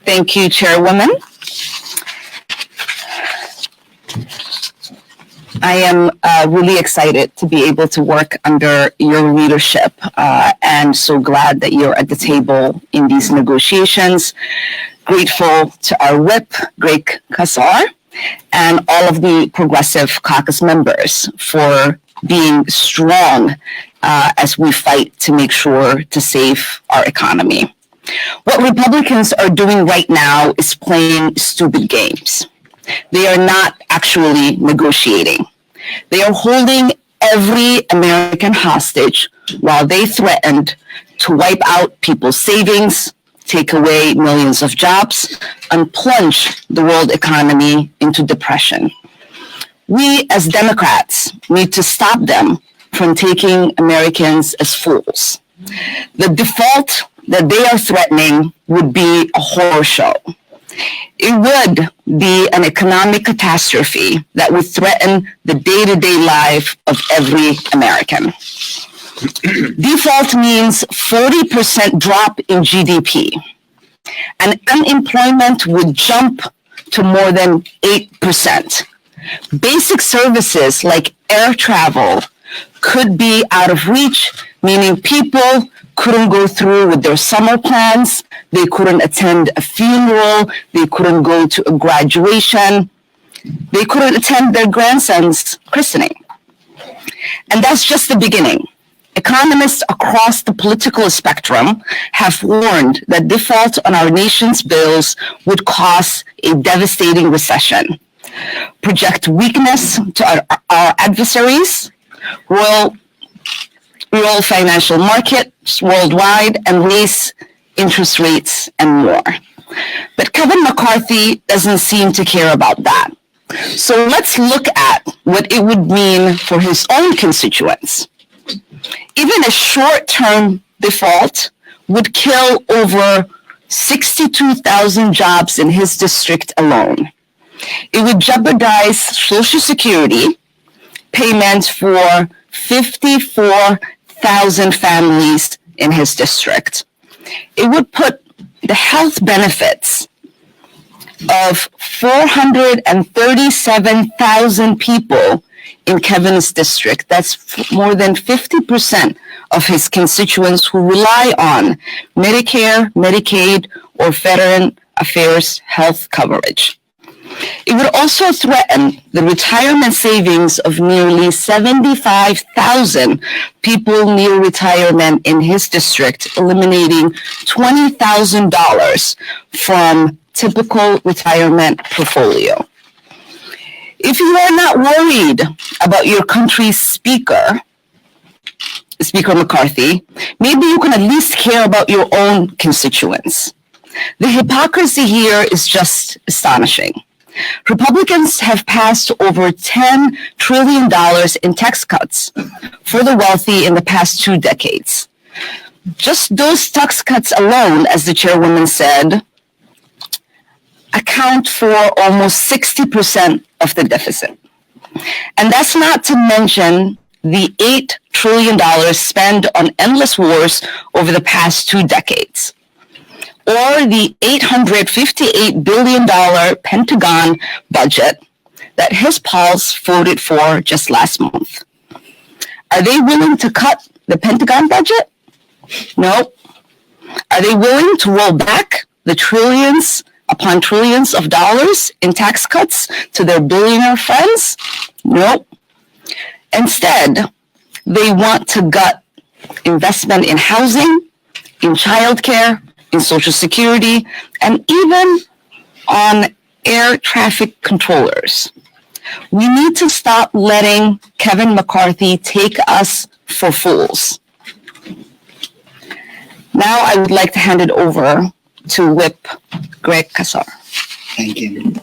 Thank you, Chairwoman. I am really excited to be able to work under your leadership and so glad that you're at the table in these negotiations. Grateful to our whip, Greg Casar, and all of the Progressive Caucus members for being strong as we fight to make sure to save our economy. What Republicans are doing right now is playing stupid games. They are not actually negotiating. They are holding every American hostage while they threatened to wipe out people's savings, take away millions of jobs, and plunge the world economy into depression. We as Democrats need to stop them from taking Americans as fools. The default that they are threatening would be a horror show. It would be an economic catastrophe that would threaten the day-to-day life of every American. Default means 40% drop in GDP, and unemployment would jump to more than 8%. Basic services like air travel could be out of reach, meaning people couldn't go through with their summer plans, they couldn't attend a funeral, they couldn't go to a graduation, they couldn't attend their grandson's christening. And that's just the beginning. Economists across the political spectrum have warned that default on our nation's bills would cause a devastating recession, project weakness to our adversaries, roil financial markets worldwide, and raise interest rates and more. But Kevin McCarthy doesn't seem to care about that. So let's look at what it would mean for his own constituents. Even a short-term default would kill over 62,000 jobs in his district alone. It would jeopardize Social Security payments for 54,000 families in his district. It would put the health benefits of 437,000 people in Kevin's district. That's more than 50% of his constituents who rely on Medicare, Medicaid, or Veteran Affairs health coverage. It would also threaten the retirement savings of nearly 75,000 people near retirement in his district, eliminating $20,000 from typical retirement portfolio. If you are not worried about your country's Speaker McCarthy, maybe you can at least care about your own constituents. The hypocrisy here is just astonishing. Republicans have passed over $10 trillion in tax cuts for the wealthy in the past 2 decades. Just those tax cuts alone, as the chairwoman said, account for almost 60% of the deficit. And that's not to mention the $8 trillion spent on endless wars over the past 2 decades, or the $858 billion Pentagon budget that his pals voted for just last month. Are they willing to cut the Pentagon budget? No. Are they willing to roll back the trillions upon trillions of dollars in tax cuts to their billionaire friends? No. Instead, they want to gut investment in housing, in childcare, in Social Security, and even on air traffic controllers. We need to stop letting Kevin McCarthy take us for fools. Now I would like to hand it over to Whip Greg Casar. Thank you.